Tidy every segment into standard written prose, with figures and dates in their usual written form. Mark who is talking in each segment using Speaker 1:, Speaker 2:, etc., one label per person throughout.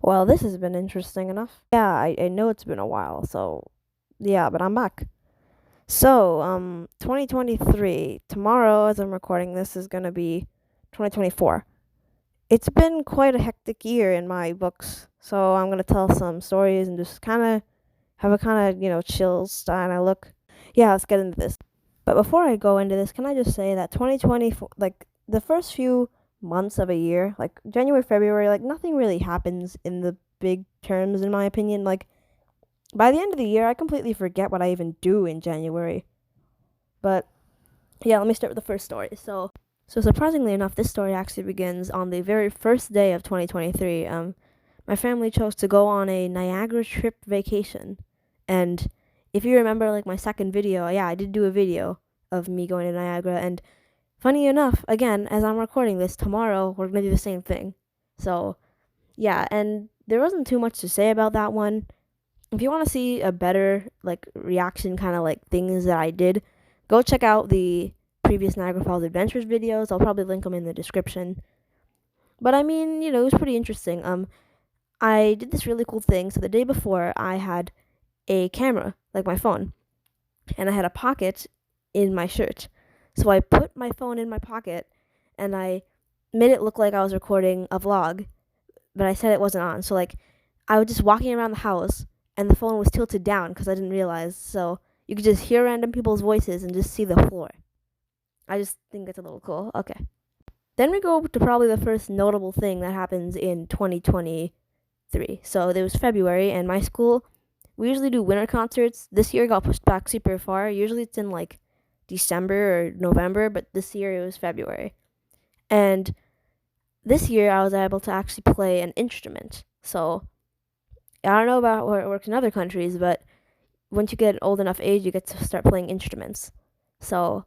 Speaker 1: Well, this has been interesting enough. Yeah, I know it's been a while, so yeah, but I'm back. So, 2023. Tomorrow, as I'm recording this, is gonna be 2024. It's been quite a hectic year in my books, so I'm gonna tell some stories and just kind of have a kind of, chill style of look. Yeah, let's get into this. But before I go into this, can I just say that 2024, like the first few months of a year, like January, February, like nothing really happens in the big terms, in my opinion. Like by the end of the year, I completely forget what I even do in January. But yeah, let me start with the first story. So surprisingly enough, this story actually begins on the very first day of 2023. My family chose to go on a Niagara trip vacation, and if you remember, like my second video, yeah, I did do a video of me going to Niagara, and funny enough, again, as I'm recording this, tomorrow we're gonna do the same thing. So yeah, and there wasn't too much to say about that one. If you want to see a better like reaction, kind of like things that I did, go check out the previous Niagara Falls Adventures videos. I'll probably link them in the description. But I mean, it was pretty interesting. I did this really cool thing. So the day before, I had a camera, like my phone, and I had a pocket in my shirt. So I put my phone in my pocket, and I made it look like I was recording a vlog, but I said it wasn't on. So like, I was just walking around the house, and the phone was tilted down because I didn't realize. So you could just hear random people's voices and just see the floor. I just think it's a little cool. Okay. Then we go to probably the first notable thing that happens in 2023. So there was February, and my school, we usually do winter concerts. This year got pushed back super far. Usually it's in like December or November, but this year it was February. And this year I was able to actually play an instrument. So I don't know about where it works in other countries, but once you get an old enough age, you get to start playing instruments. So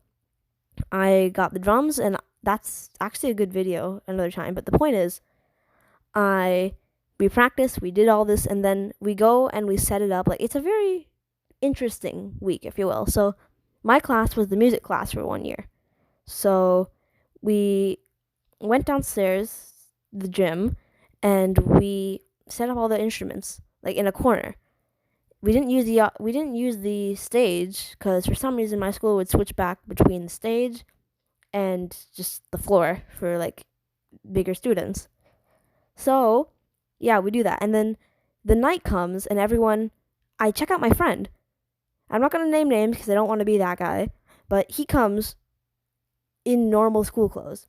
Speaker 1: I got the drums, and that's actually a good video another time. But the point is, we practiced, we did all this, and then we go and we set it up. Like it's a very interesting week, if you will. So my class was the music class for 1 year. So we went downstairs, the gym, and we set up all the instruments like in a corner. We didn't use the stage because for some reason my school would switch back between the stage and just the floor for like bigger students. So yeah, we do that, and then the night comes and everyone. I check out my friend. I'm not gonna name names because I don't want to be that guy, but he comes in normal school clothes.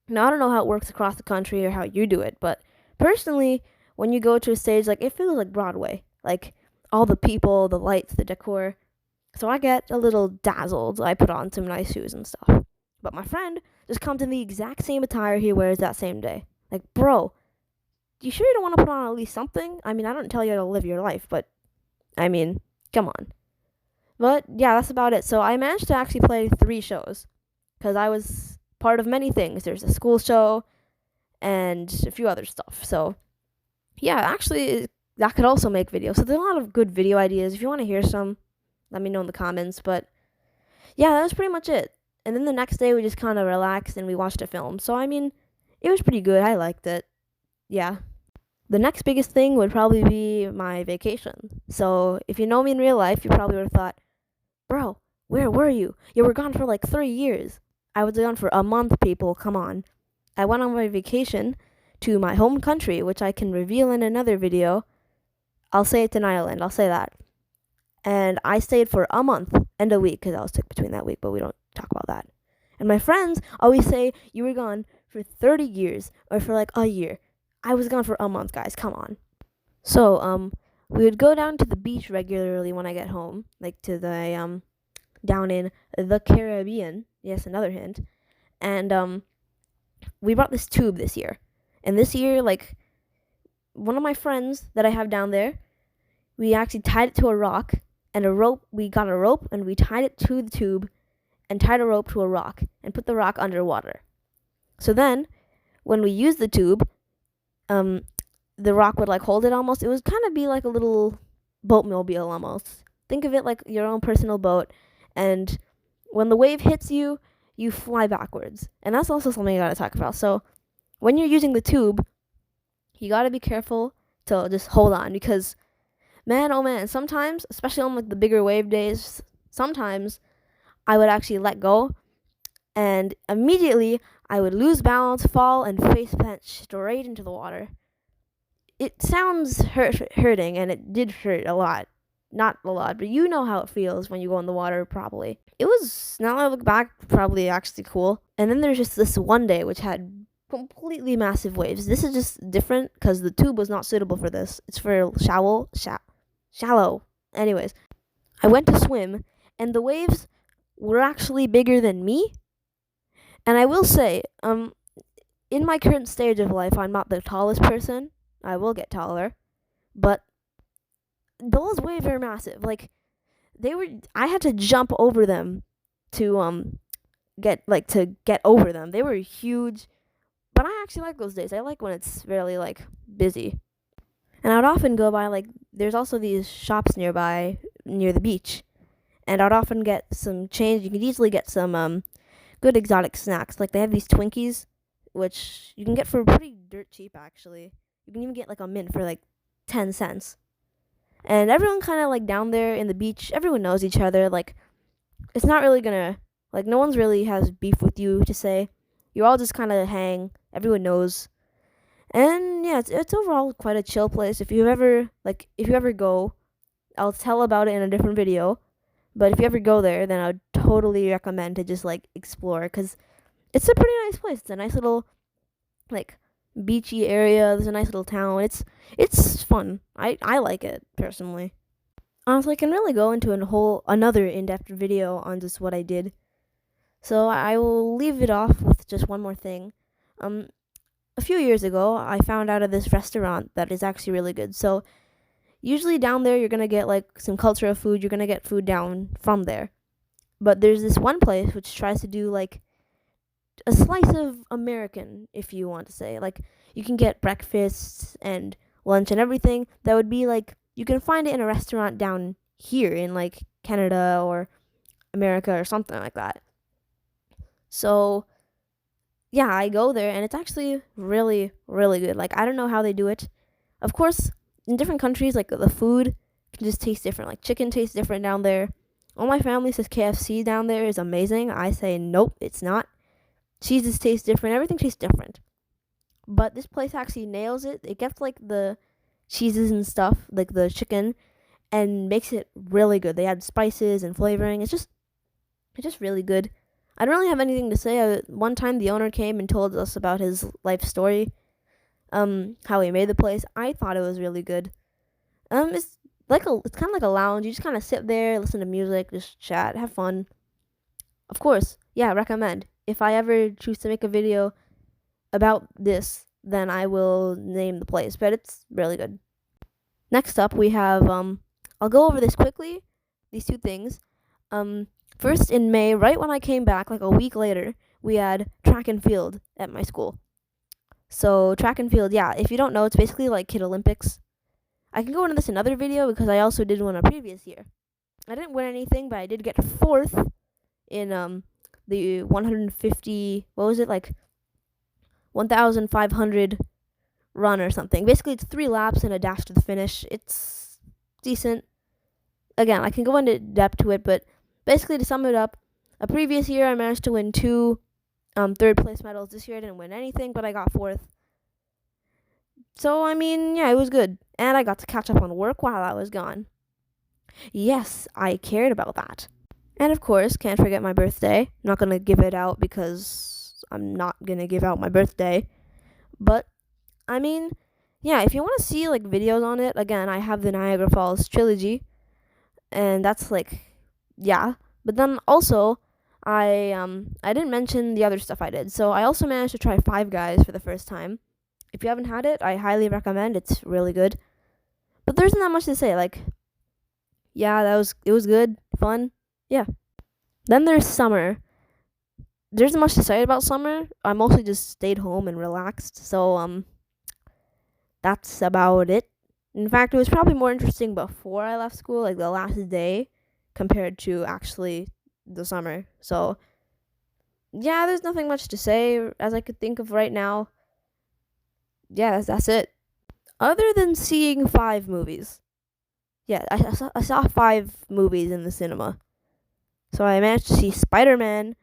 Speaker 1: Now I don't know how it works across the country or how you do it, but personally, when you go to a stage, like it feels like Broadway, like all the people, the lights, the decor. So I get a little dazzled. I put on some nice shoes and stuff. But my friend just comes in the exact same attire he wears that same day. Like, bro, you sure you don't want to put on at least something? I mean, I don't tell you to live your life, but I mean, come on. But yeah, that's about it. So I managed to actually play 3 shows because I was part of many things. There's a school show and a few other stuff. So yeah, actually, that could also make videos. So there's a lot of good video ideas. If you want to hear some, let me know in the comments. But yeah, that was pretty much it. And then the next day, we just kind of relaxed and we watched a film. So I mean, it was pretty good. I liked it. Yeah. The next biggest thing would probably be my vacation. So if you know me in real life, you probably would have thought, bro, where were you? You were gone for like 3 years. I was gone for a month, people. Come on. I went on my vacation to my home country, which I can reveal in another video. I'll say it's an island. I'll say that. And I stayed for a month and a week because I was sick between that week, but we don't talk about that. And my friends always say, you were gone for 30 years or for like a year. I was gone for a month, guys. Come on. So, we would go down to the beach regularly when I get home, like to the, down in the Caribbean. Yes, another hint. And, we brought this tube this year. And this year, like, one of my friends that I have down there, we actually tied it to a rock and a rope. We got a rope and we tied it to the tube and tied a rope to a rock and put the rock underwater. So then, when we used the tube, the rock would like hold it almost. It was kind of be like a little boatmobile almost. Think of it like your own personal boat. And when the wave hits you, you fly backwards. And that's also something I gotta talk about. So when you're using the tube, you gotta be careful to just hold on, because man, oh man, sometimes, especially on like the bigger wave days, sometimes I would actually let go, and immediately I would lose balance, fall, and face plant straight into the water. It sounds hurting, and it did hurt a lot. Not a lot, but you know how it feels when you go in the water probably. It was, now that I look back, probably actually cool. And then there's just this one day which had completely massive waves. This is just different because the tube was not suitable for this. It's for shallow. Anyways, I went to swim, and the waves were actually bigger than me. And I will say, in my current stage of life, I'm not the tallest person. I will get taller, but those waves are massive. Like, I had to jump over them to get over them. They were huge, but I actually like those days. I like when it's really like busy. And I would often go by, like, there's also these shops nearby near the beach, and I'd often get some change. You could easily get some good exotic snacks. Like, they have these Twinkies, which you can get for pretty dirt cheap actually. You can even get like a mint for like 10 cents. And everyone kind of like down there in the beach, everyone knows each other. Like, it's not really gonna, like, no one's really has beef with you to say. You all just kind of hang. Everyone knows. And yeah, it's overall quite a chill place. If you ever go, I'll tell about it in a different video. But if you ever go there, then I would totally recommend to just like explore, because it's a pretty nice place. It's a nice little like beachy area. There's a nice little town. It's fun. I like it personally. Honestly, I can really go into another in-depth video on just what I did. So I will leave it off with just one more thing. A few years ago, I found out of this restaurant that is actually really good. So usually down there, you're gonna get like some cultural food. You're gonna get food down from there. But there's this one place which tries to do like a slice of American, if you want to say. Like, you can get breakfast and lunch and everything that would be like, you can find it in a restaurant down here in like Canada or America or something like that. So yeah, I go there, and it's actually really, really good. Like, I don't know how they do it. Of course, in different countries, like, the food can just taste different. Like, chicken tastes different down there. All my family says KFC down there is amazing. I say nope, it's not. Cheeses taste different. Everything tastes different. But this place actually nails it. It gets like the cheeses and stuff, like the chicken, and makes it really good. They add spices and flavoring. It's just really good. I don't really have anything to say. One time the owner came and told us about his life story, how he made the place. I thought it was really good. It's kind of like a lounge. You just kind of sit there, listen to music, just chat, have fun. Of course, yeah, recommend. If I ever choose to make a video about this, then I will name the place, but it's really good. Next up, we have, I'll go over this quickly, these two things. First, in May, right when I came back, like a week later, we had track and field at my school. So, track and field, yeah, if you don't know, it's basically like Kid Olympics. I can go into this in another video because I also did one a previous year. I didn't win anything, but I did get fourth in the 150, what was it, like 1,500 run or something. Basically, it's 3 laps and a dash to the finish. It's decent. Again, I can go into depth to it, but basically, to sum it up, a previous year I managed to win 2 third place medals. This year I didn't win anything, but I got 4th. So, I mean, yeah, it was good. And I got to catch up on work while I was gone. Yes, I cared about that. And of course, can't forget my birthday. I'm not going to give it out because I'm not going to give out my birthday. But, I mean, yeah, if you want to see, like, videos on it, again, I have the Niagara Falls trilogy. And that's, like, yeah. But then also, I didn't mention the other stuff I did. So I also managed to try Five Guys for the first time. If you haven't had it, I highly recommend. It's really good. But there isn't that much to say. Like, yeah, it was good, fun. Yeah. Then there's summer. There isn't much to say about summer. I mostly just stayed home and relaxed. So that's about it. In fact, it was probably more interesting before I left school, like the last day, compared to actually the summer. So yeah, there's nothing much to say as I could think of right now. Yeah, that's it. Other than seeing 5 movies. Yeah, I saw 5 movies in the cinema. So I managed to see Spider-Man,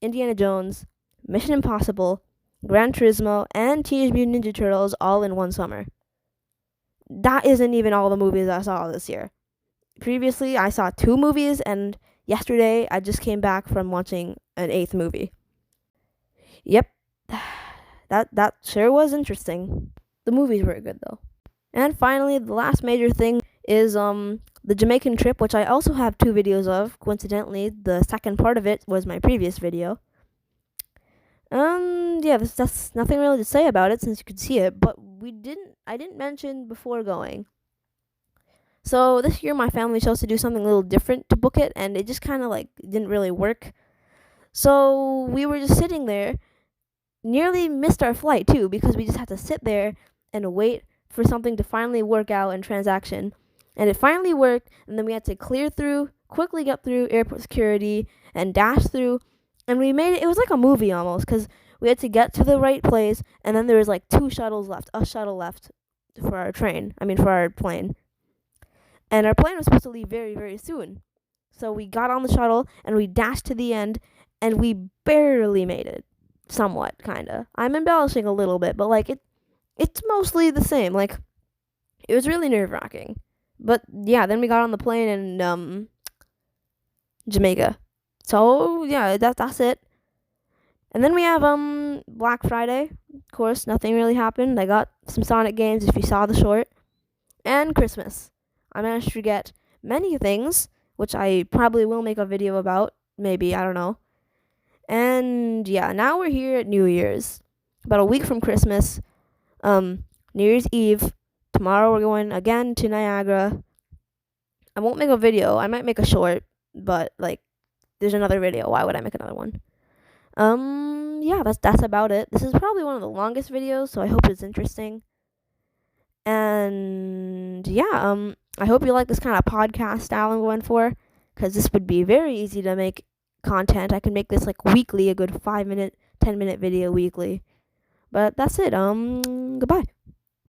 Speaker 1: Indiana Jones, Mission Impossible, Gran Turismo, and Teenage Mutant Ninja Turtles all in one summer. That isn't even all the movies I saw this year. Previously, I saw 2 movies, and yesterday I just came back from watching an 8th movie. Yep, that sure was interesting. The movies were good though. And finally, the last major thing is the Jamaican trip, which I also have 2 videos of. Coincidentally, the second part of it was my previous video. Yeah, that's nothing really to say about it since you could see it, but I didn't mention before going. So this year my family chose to do something a little different to book it, and it just kind of like didn't really work. So we were just sitting there, nearly missed our flight too, because we just had to sit there and wait for something to finally work out in transaction. And it finally worked, and then we had to quickly get through airport security and dash through, and we made it. It was like a movie almost, because we had to get to the right place, and then there was like a shuttle left for our for our plane. And our plane was supposed to leave very, very soon. So we got on the shuttle, and we dashed to the end, and we barely made it. Somewhat, kinda. I'm embellishing a little bit, but like it's mostly the same. Like, it was really nerve-wracking. But yeah, then we got on the plane in Jamaica. So yeah, that's it. And then we have Black Friday. Of course, nothing really happened. I got some Sonic games if you saw the short. And Christmas. I managed to get many things, which I probably will make a video about. Maybe, I don't know. And yeah, now we're here at New Year's. About a week from Christmas. New Year's Eve. Tomorrow we're going again to Niagara. I won't make a video. I might make a short, but like there's another video. Why would I make another one? Yeah, that's about it. This is probably one of the longest videos, so I hope it's interesting. And yeah, I hope you like this kind of podcast style I'm going for, because this would be very easy to make content. I can make this like weekly, a good 5-minute, 10-minute video weekly. But that's it. Goodbye.